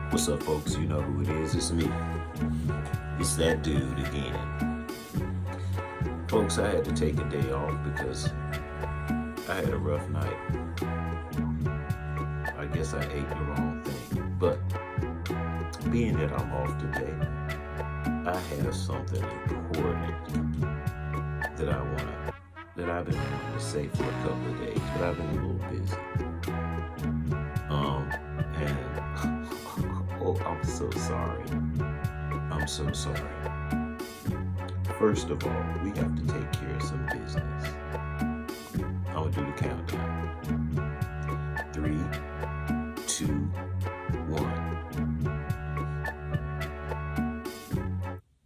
What's up, folks? You know who it is. It's me. It's that dude again. Folks, I had to take a day off because I had a rough night. I guess I ate the wrong thing. But being that I'm off today, I have something important that I've been wanting to say for a couple of days, but I've been a little busy. And oh, I'm so sorry. I'm so sorry. First of all, we have to take care of some business. I'm gonna do the countdown. 3, 2, 1.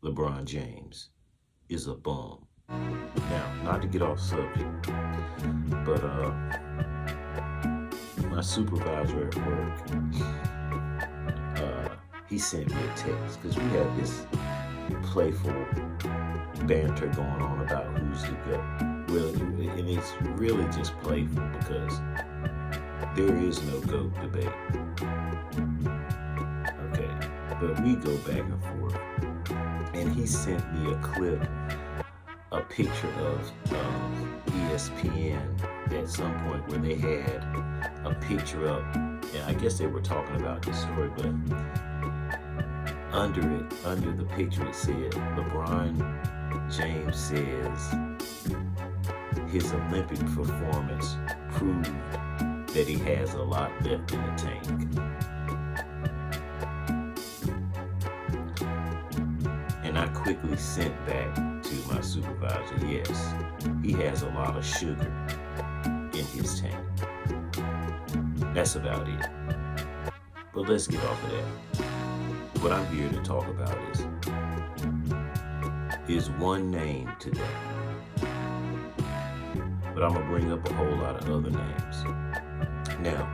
LeBron James is a bum. Now, not to get off subject, but my supervisor at work, he sent me a text because we had this playful banter going on about who's the GOAT. Well, and it's really just playful because there is no GOAT debate. Okay, but we go back and forth, and he sent me a picture of ESPN at some point where they had a picture up, and I guess they were talking about this story, but under the picture it said, LeBron James says his Olympic performance proved that he has a lot left in the tank. And I quickly sent back to my supervisor, yes, he has a lot of sugar in his tank. That's about it. But let's get off of that. What I'm here to talk about is one name today. But I'm going to bring up a whole lot of other names. Now,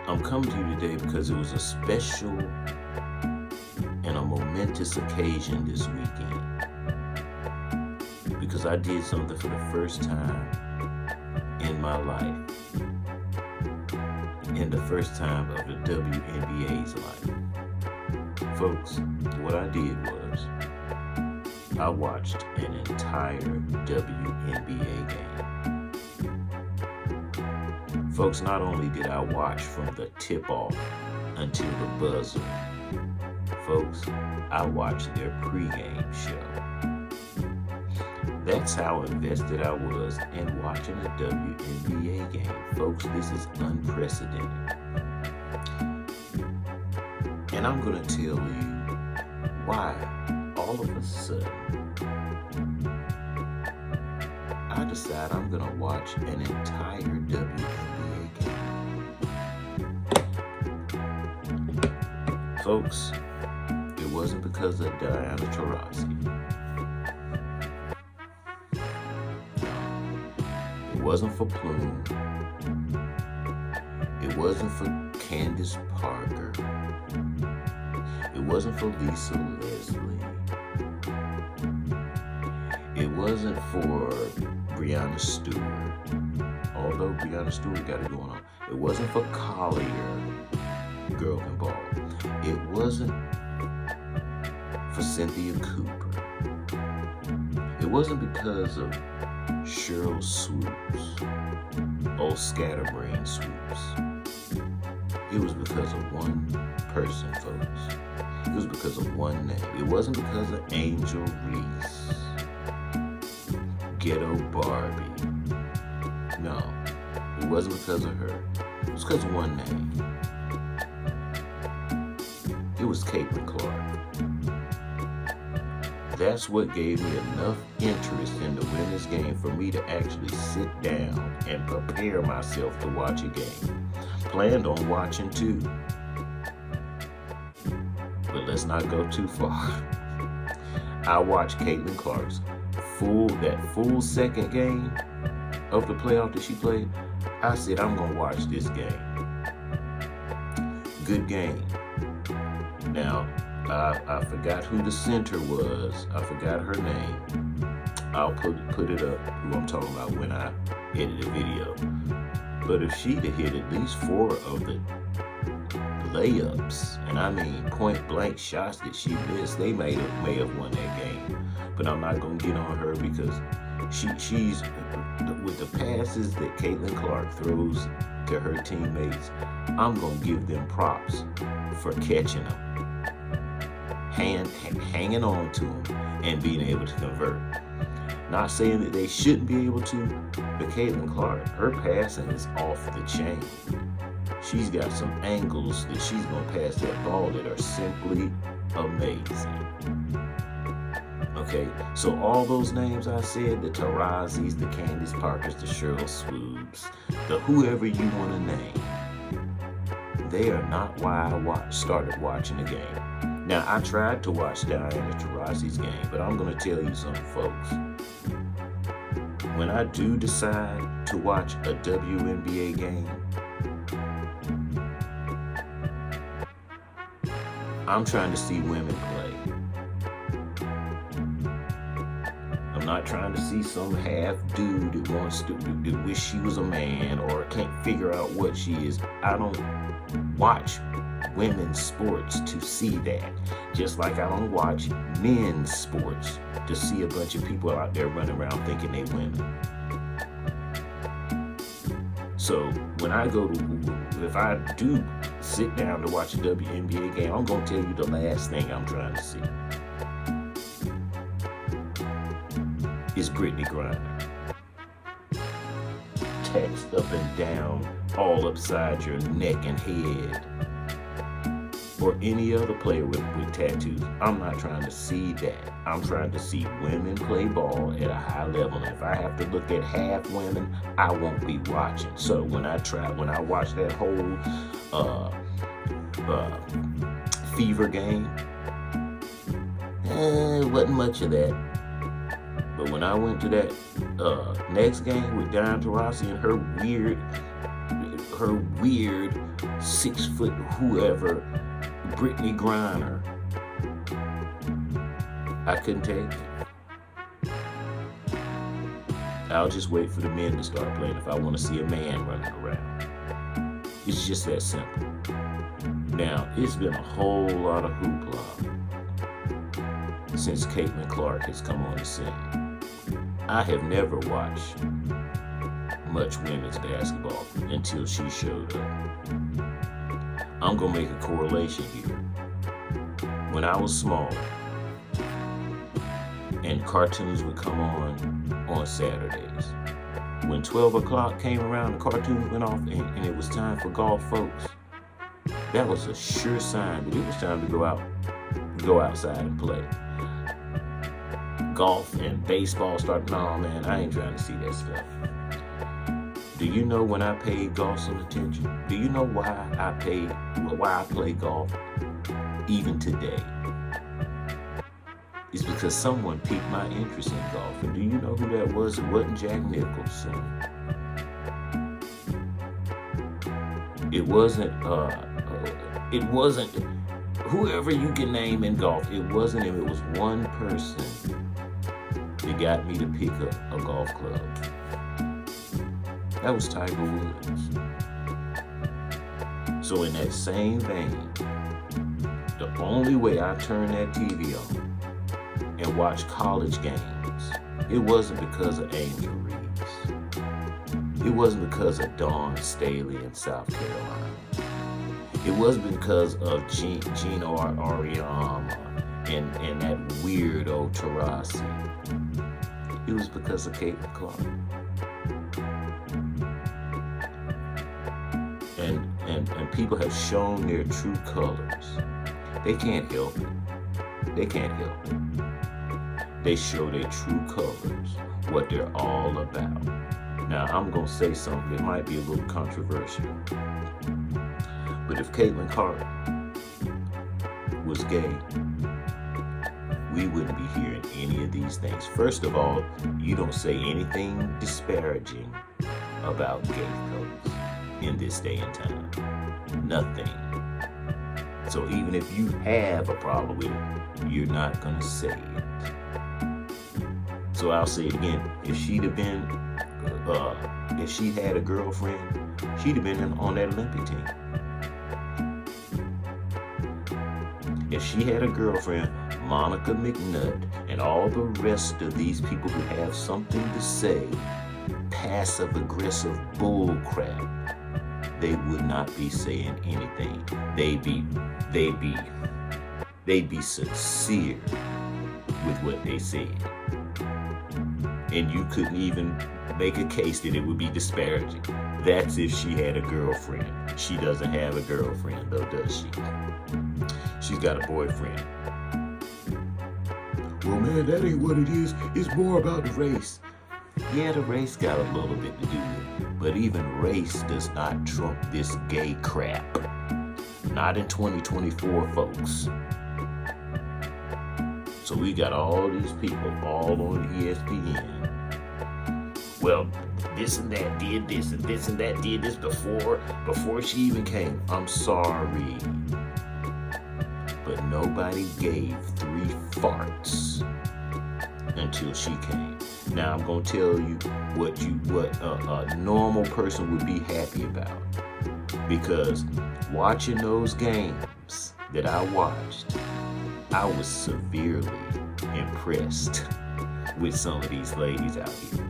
I'm coming to you today because it was a special and a momentous occasion this weekend. Because I did something for the first time in my life. And the first time of the WNBA's life. Folks, what I did was I watched an entire WNBA game. Folks, not only did I watch from the tip-off until the buzzer, folks, I watched their pregame show. That's how invested I was in watching a WNBA game. Folks, this is unprecedented. And I'm going to tell you why all of a sudden I decide I'm going to watch an entire WNBA game. Folks, it wasn't because of Diana Taurasi. It wasn't for Plume. It wasn't for Candace Parker. It wasn't for Lisa Leslie. It wasn't for Breanna Stewart, although Breanna Stewart got it going on. It wasn't for Collier, Girl Can Ball. It wasn't for Cynthia Cooper. It wasn't because of Cheryl Swoops, old scatterbrain Swoops. It was because of one person, folks. It was because of one name. It wasn't because of Angel Reese, Ghetto Barbie. No, it wasn't because of her. It was because of one name. It was Caitlin Clark. That's what gave me enough interest in the women's game for me to actually sit down and prepare myself to watch a game. Planned on watching two. But let's not go too far. I watched Caitlin Clark's full second game of the playoff that she played. I said, I'm going to watch this game. Good game. Now, I forgot who the center was. I forgot her name. I'll put it up, who I'm talking about, when I edit a video. But if she'd have hit at least 4 of the layups, and I mean point blank shots that she missed, they may have won that game. But I'm not gonna get on her because she's with the passes that Caitlin Clark throws to her teammates. I'm gonna give them props for catching them, hanging on to them, and being able to convert. Not saying that they shouldn't be able to, but Caitlin Clark, her passing is off the chain. She's got some angles that she's going to pass that ball that are simply amazing. Okay, so all those names I said, the Tarazis, the Candace Parkers, the Cheryl Swoops, the whoever you want to name, they are not why I started watching the game. Now, I tried to watch Diana Taurasi's game, but I'm going to tell you something, folks. When I do decide to watch a WNBA game, I'm trying to see women play. I'm not trying to see some half dude that wants to that wish she was a man or can't figure out what she is. I don't watch women's sports to see that. Just like I don't watch men's sports to see a bunch of people out there running around thinking they women. So when I if I do sit down to watch a WNBA game, I'm going to tell you the last thing I'm trying to see is Brittany Griner. Text up and down, all upside your neck and head. Or any other player with tattoos. I'm not trying to see that. I'm trying to see women play ball at a high level. And if I have to look at half women, I won't be watching. So when I watch that whole Fever game, it wasn't much of that. But when I went to that next game with Diana Taurasi and her weird 6 foot whoever, Brittany Griner, I couldn't take it. I'll just wait for the men to start playing if I want to see a man running around. It's just that simple. Now, it's been a whole lot of hoopla since Caitlin Clark has come on the scene. I have never watched much women's basketball until she showed up. I'm going to make a correlation here. When I was small and cartoons would come on Saturdays, when 12 o'clock came around, the cartoons went off and it was time for golf, folks. That was a sure sign that it was time to go outside and play. Golf and baseball started. No, man, I ain't trying to see that stuff. Do you know when I paid golf some attention? Do you know why I play golf even today? It's because someone piqued my interest in golf. And do you know who that was? It wasn't Jack Nicholson. It wasn't whoever you can name in golf. It wasn't him. It was one person that got me to pick up a golf club. That was Tiger Woods. So in that same vein, the only way I turned that TV on and watched college games, it wasn't because of Angel Reese. It wasn't because of Dawn Staley in South Carolina. It wasn't because of Gino Auriemma and that weirdo Taurasi. It was because of Caitlin Clark. And people have shown their true colors. They can't help it. They can't help it. They show their true colors, what they're all about. Now, I'm going to say something that might be a little controversial. But if Caitlin Clark was gay, we wouldn't be hearing any of these things. First of all, you don't say anything disparaging about gay folks in this day and time. Nothing. So even if you have a problem with it, you're not gonna say it. So I'll say it again. If she'd have been, if she had a girlfriend, she'd have been on that Olympic team. If she had a girlfriend, Monica McNutt, and all the rest of these people who have something to say, passive aggressive bull crap, they would not be saying anything. They'd be sincere with what they said. And you couldn't even make a case that it would be disparaging. That's if she had a girlfriend. She doesn't have a girlfriend though, does she? She's got a boyfriend. Well, man, that ain't what it is. It's more about the race. Yeah, the race got a little bit to do with it. But even race does not trump this gay crap. Not in 2024, folks. So we got all these people all on ESPN. Well, this and that did this, and this and that did this before she even came. I'm sorry. But nobody gave 3 farts until she came. Now I'm gonna tell you what a normal person would be happy about, because watching those games that I watched, I was severely impressed with some of these ladies out here.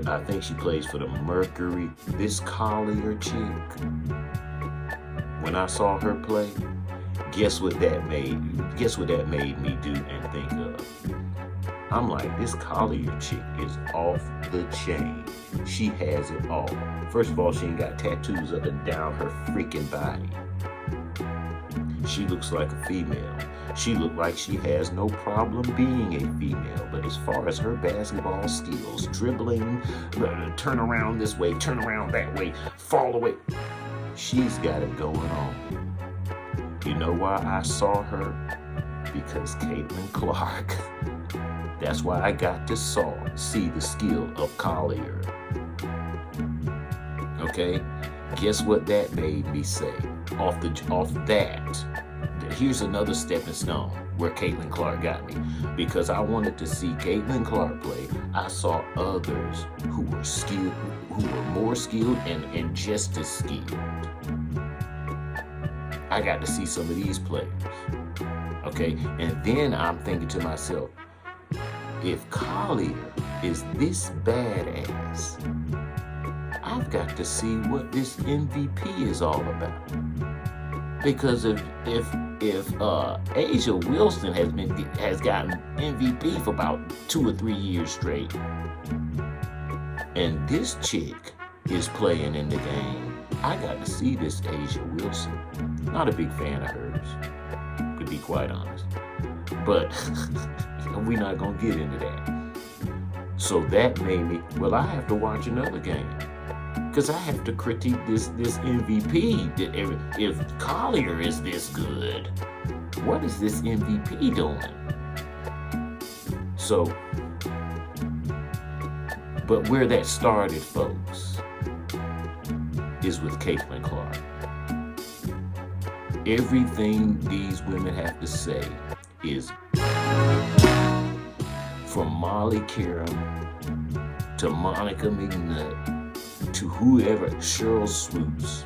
I think she plays for the Mercury. This Collier chick, when I saw her play, guess what that made me do and think of? I'm like, this Collier chick is off the chain. She has it all. First of all, she ain't got tattoos up and down her freaking body. She looks like a female. She looked like she has no problem being a female. But as far as her basketball skills, dribbling, turn around this way, turn around that way, fall away, she's got it going on. You know why I saw her? Because Caitlin Clark. That's why I got to see the skill of Collier. Okay? Guess what that made me say? Off that, here's another stepping stone where Caitlin Clark got me. Because I wanted to see Caitlin Clark play, I saw others who were skilled, who were more skilled and just as skilled. I got to see some of these players. Okay? And then I'm thinking to myself, if Collier is this badass, I've got to see what this MVP is all about. Because if Asia Wilson has gotten MVP for about 2 or 3 years straight, and this chick is playing in the game, I got to see this Asia Wilson. Not a big fan of hers, to be quite honest. But we're not gonna get into that. So that made me, well, I have to watch another game. Because I have to critique this MVP. If Collier is this good, what is this MVP doing? So, but where that started, folks, is with Caitlin Clark. Everything these women have to say is, from Molly Karam to Monica McNutt, to whoever, Cheryl Swoops,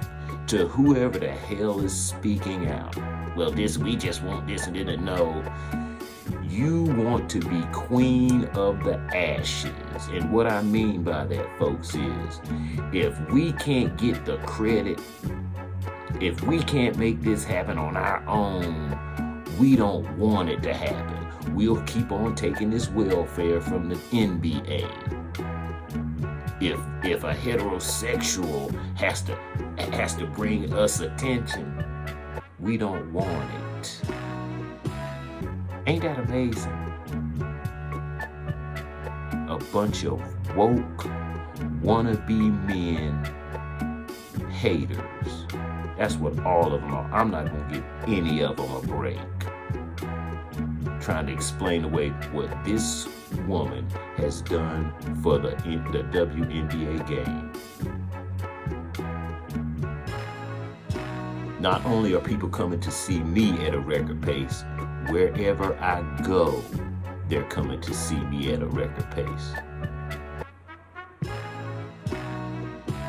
to whoever the hell is speaking out. Well, we just want this and then no. You want to be queen of the ashes. And what I mean by that, folks, is if we can't get the credit, if we can't make this happen on our own, we don't want it to happen. We'll keep on taking this welfare from the NBA. If a heterosexual has to bring us attention, we don't want it. Ain't that amazing? A bunch of woke, wannabe men, haters. That's what all of them are. I'm not gonna give any of them a break. Trying to explain away what this woman has done for the WNBA game. Not only are people coming to see me at a record pace, wherever I go, they're coming to see me at a record pace.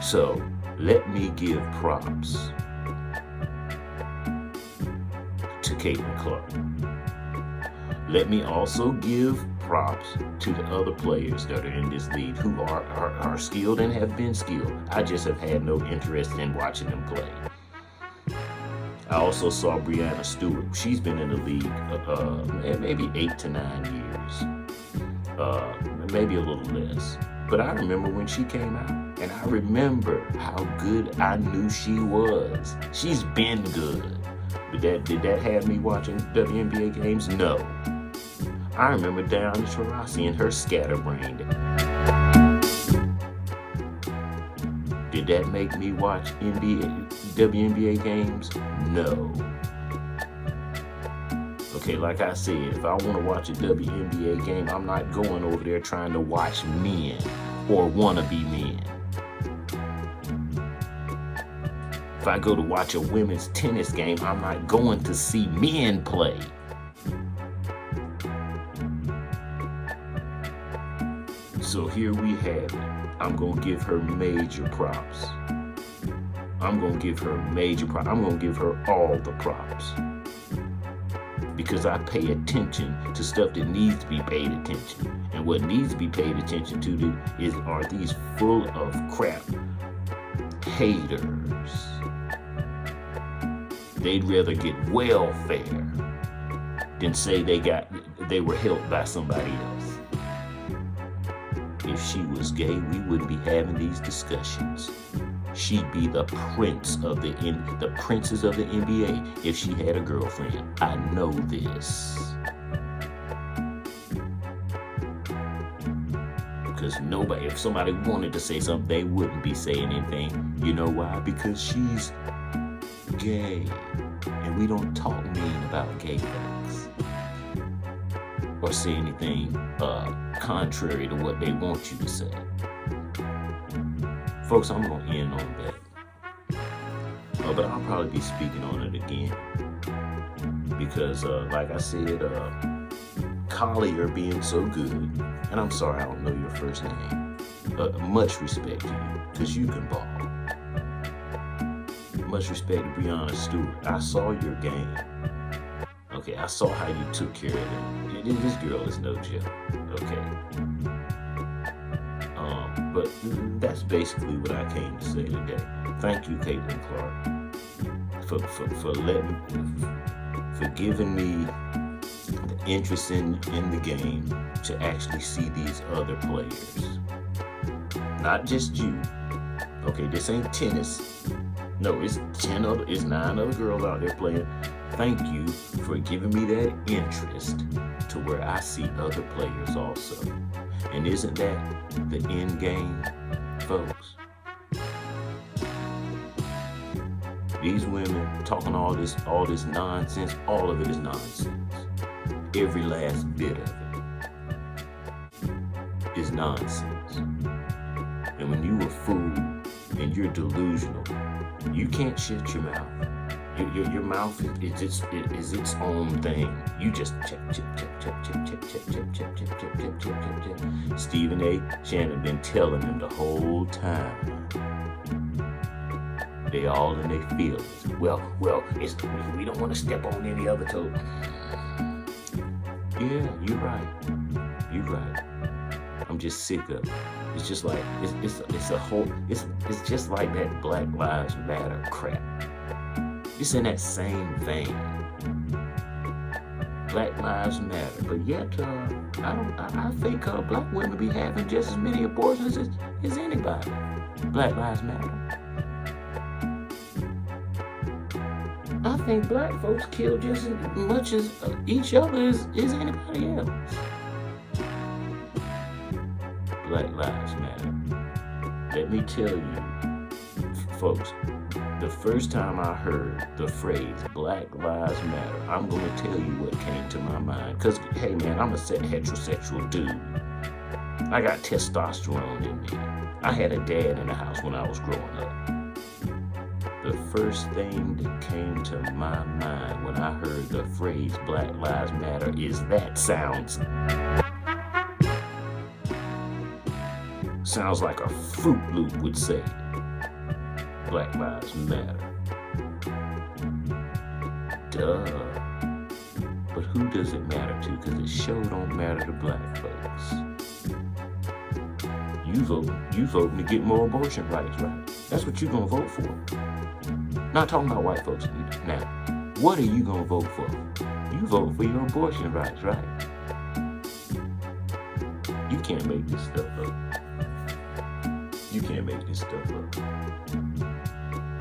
So let me give props to Caitlin Clark. Let me also give props to the other players that are in this league who are skilled and have been skilled. I just have had no interest in watching them play. I also saw Breanna Stewart. She's been in the league maybe 8 to 9 years, maybe a little less. But I remember when she came out, and I remember how good I knew she was. She's been good. But did that have me watching WNBA games? No. I remember Diana Taurasi and her scatterbrained. Did that make me watch WNBA games? No. Okay, like I said, if I want to watch a WNBA game, I'm not going over there trying to watch men or wannabe men. If I go to watch a women's tennis game, I'm not going to see men play. So here we have it. I'm going to give her major props. I'm going to give her major props. I'm going to give her all the props. Because I pay attention to stuff that needs to be paid attention. And what needs to be paid attention to are these full of crap haters. They'd rather get welfare than say they were helped by somebody else. If she was gay, we wouldn't be having these discussions. She'd be the princess of the NBA if she had a girlfriend. I know this. Because if somebody wanted to say something, they wouldn't be saying anything. You know why? Because she's gay. And we don't talk mean about gay folks. Or say anything contrary to what they want you to say. Folks, I'm going to end on that. But I'll probably be speaking on it again. Because, like I said, Collier being so good, and I'm sorry I don't know your first name, much respect to you, because you can ball. Much respect to Breanna Stewart. I saw your game. Okay, I saw how you took care of it. This girl is no joke. Okay. But that's basically what I came to say today. Thank you, Caitlin Clark, for giving me the interest in the game to actually see these other players. Not just you. Okay, this ain't tennis. No, it's 9 other girls out there playing. Thank you for giving me that interest to where I see other players also. And isn't that the end game, folks? These women talking all this nonsense, all of it is nonsense. Every last bit of it is nonsense. And when you a fool and you're delusional, you can't shut your mouth. Your mouth is its own thing. You just chip. Stephen A. Shannon been telling them the whole time. They all in their feelings. Well, we don't want to step on any other toe. Yeah, you're right. I'm just sick of it. It's just like it's just like that Black Lives Matter crap. It's in that same vein. Black Lives Matter, but yet I think black women be having just as many abortions as anybody. Black Lives Matter. I think black folks kill just as much as each other as anybody else. Black Lives Matter. Let me tell you, folks, the first time I heard the phrase Black Lives Matter, I'm going to tell you what came to my mind. Because, hey man, I'm a heterosexual dude. I got testosterone in me. I had a dad in the house when I was growing up. The first thing that came to my mind when I heard the phrase Black Lives Matter is that sounds like a Fruit Loop would say. Black Lives Matter. Duh. But who does it matter to? Because it sure don't matter to black folks. You voting to get more abortion rights, right? That's what you're gonna vote for. Not talking about white folks now. What are you gonna vote for? You vote for your abortion rights, right? You can't make this stuff up. You can't make this stuff up.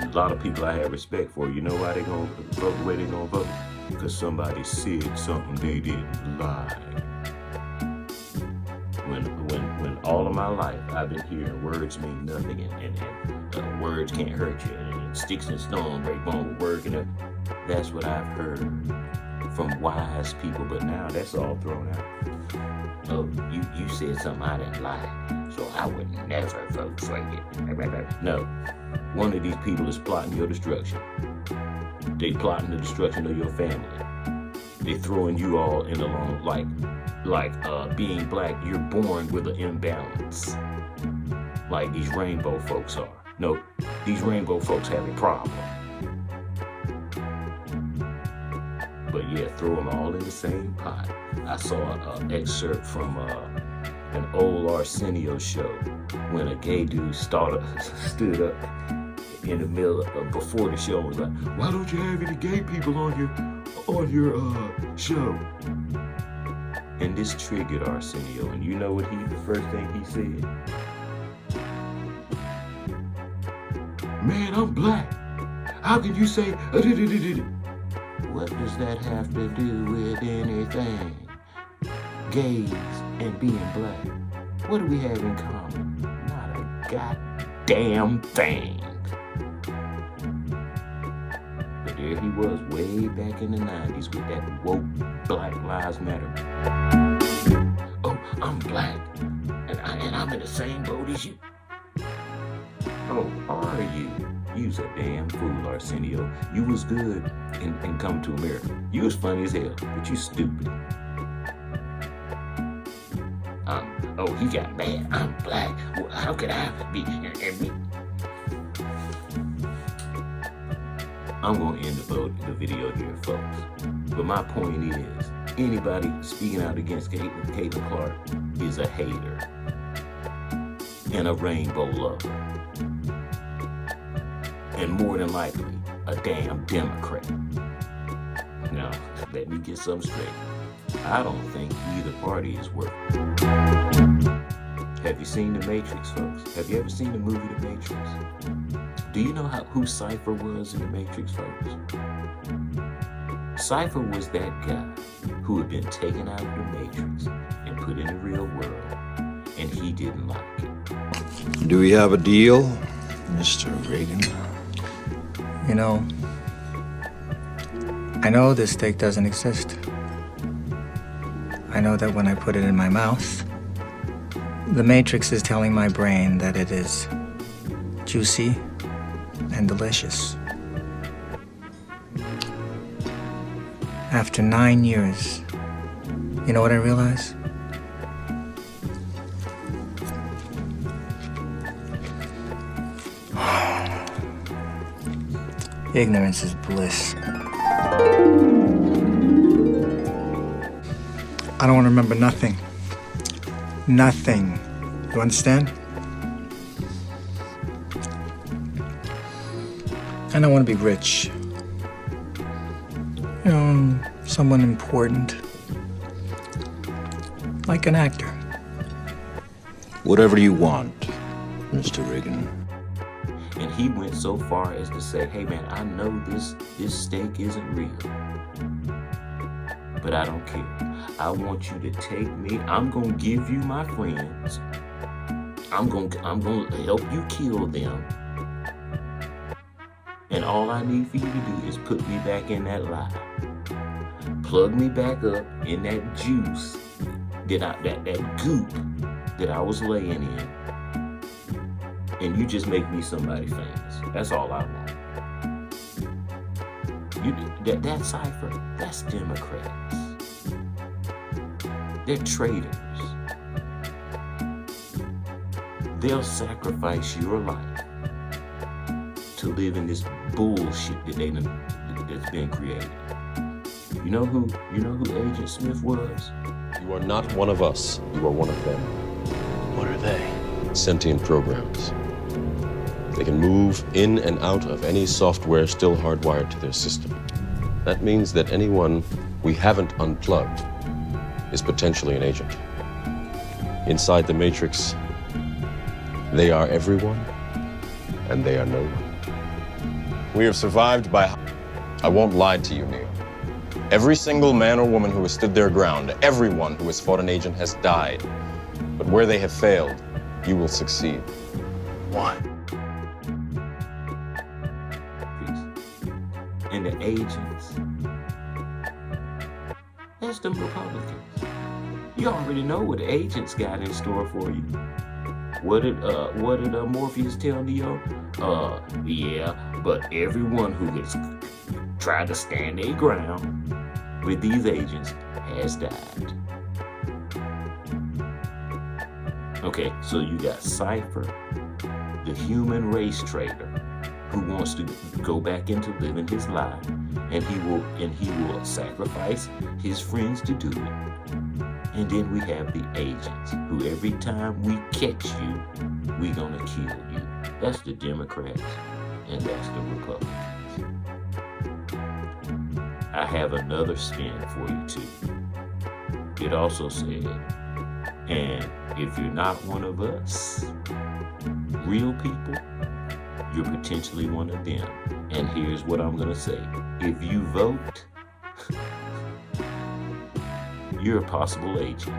A lot of people I have respect for, you know why they gonna vote the way they gonna vote? Because somebody said something they didn't like. When all of my life I've been hearing words mean nothing and words can't hurt you and sticks and stones break bone with work and that's what I've heard from wise people, but now that's all thrown out. Oh, you said something I didn't like, so I would never vote for you. No, one of these people is plotting your destruction. They plotting the destruction of your family. They throwing you all in along like being black, you're born with an imbalance. Like these rainbow folks are. No, these rainbow folks have a problem. But yeah, throw them all in the same pot. I saw an excerpt from an old Arsenio show when a gay dude stood up in the middle of, before the show and was like, "Why don't you have any gay people on your show?" And this triggered Arsenio, and you know what the first thing he said? "Man, I'm black. How can you say What does that have to do with anything? Gays and being black. What do we have in common? Not a goddamn thing. But there he was way back in the 90s with that woke Black Lives Matter. Oh, I'm black. And I'm in the same boat as you. Oh, are you? You's a damn fool, Arsenio. You was good in Come to America. You was funny as hell, but you stupid. Oh, he got mad. I'm black. Well, how could I be? I'm going to end the video here, folks. But my point is, anybody speaking out against Caitlin Clark is a hater and a rainbow lover. And more than likely, a damn Democrat. Now, let me get something straight. I don't think either party is worth it. Have you seen The Matrix, folks? Have you ever seen the movie The Matrix? Do you know who Cypher was in The Matrix, folks? Cypher was that guy who had been taken out of the Matrix and put in the real world, and he didn't like it. Do we have a deal, Mr. Reagan? You know, I know this steak doesn't exist. I know that when I put it in my mouth, the Matrix is telling my brain that it is juicy and delicious. After 9 years, you know what I realize? Ignorance is bliss. I don't want to remember nothing. Nothing. You understand? I don't want to be rich. You know, someone important. Like an actor. Whatever you want, Mr. Reagan. And he went so far as to say, "Hey man, I know this steak isn't real, but I don't care. I want you to take me. I'm gonna give you my friends. I'm gonna help you kill them. And all I need for you to do is put me back in that lie. Plug me back up in that juice that goop that I was laying in. And you just make me somebody famous. That's all I want. That cipher, that's Democrats. They're traitors. They'll sacrifice your life to live in this bullshit that's been created. You know who Agent Smith was? You are not one of us. You are one of them. What are they? Sentient programs. They can move in and out of any software still hardwired to their system. That means that anyone we haven't unplugged is potentially an agent. Inside the Matrix, they are everyone, and they are no one. We have survived by... I won't lie to you, Neo. Every single man or woman who has stood their ground, everyone who has fought an agent has died. But where they have failed, you will succeed. What? And the agents, that's them Republicans. You already know what the agents got in store for you. What did Morpheus tell Neo? Yeah, but everyone who has tried to stand their ground with these agents has died. Okay, so you got Cypher, the human race traitor, who wants to go back into living his life, and he will sacrifice his friends to do it. And then we have the agents, who every time we catch you, we gonna kill you. That's the Democrats, and that's the Republicans. I have another spin for you too. It also said, and if you're not one of us, real people, you're potentially one of them. And here's what I'm gonna say. If you vote, you're a possible agent.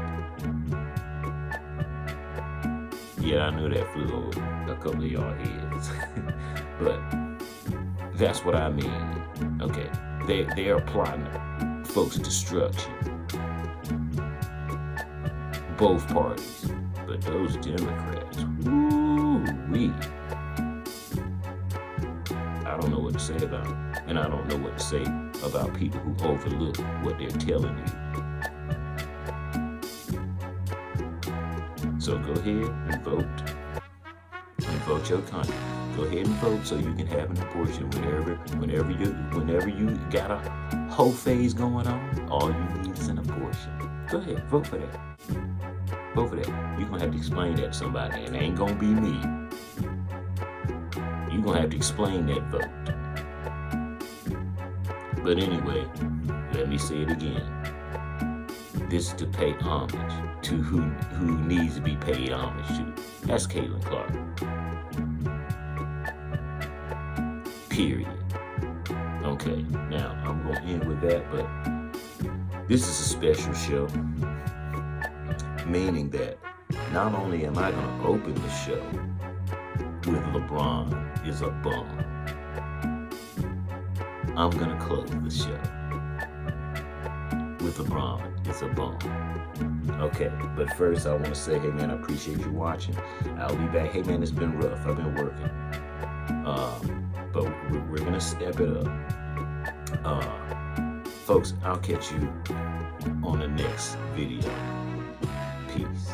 Yeah, I know that flew over a couple of y'all heads. But that's what I mean. Okay, they are plotting folks' destruction. Both parties. But those Democrats, woo-wee. I don't know what to say about them. And I don't know what to say about people who overlook what they're telling you. So go ahead and vote. And vote your conscience. Go ahead and vote so you can have an abortion whenever you got a whole phase going on. All you need is an abortion. Go ahead, vote for that. Vote for that. You're gonna have to explain that to somebody, and it ain't gonna be me. You're gonna have to explain that vote. But anyway, let me say it again. This is to pay homage to who needs to be paid homage to. That's Caitlin Clark. Period. Okay, now I'm going to end with that, but this is a special show, meaning that not only am I going to open the show with LeBron is a bum, I'm going to close the show with LeBron is a bum. Okay, but first I want to say, hey man, I appreciate you watching. I'll be back. Hey man, it's been rough. I've been working. But we're going to step it up. Folks, I'll catch you on the next video. Peace.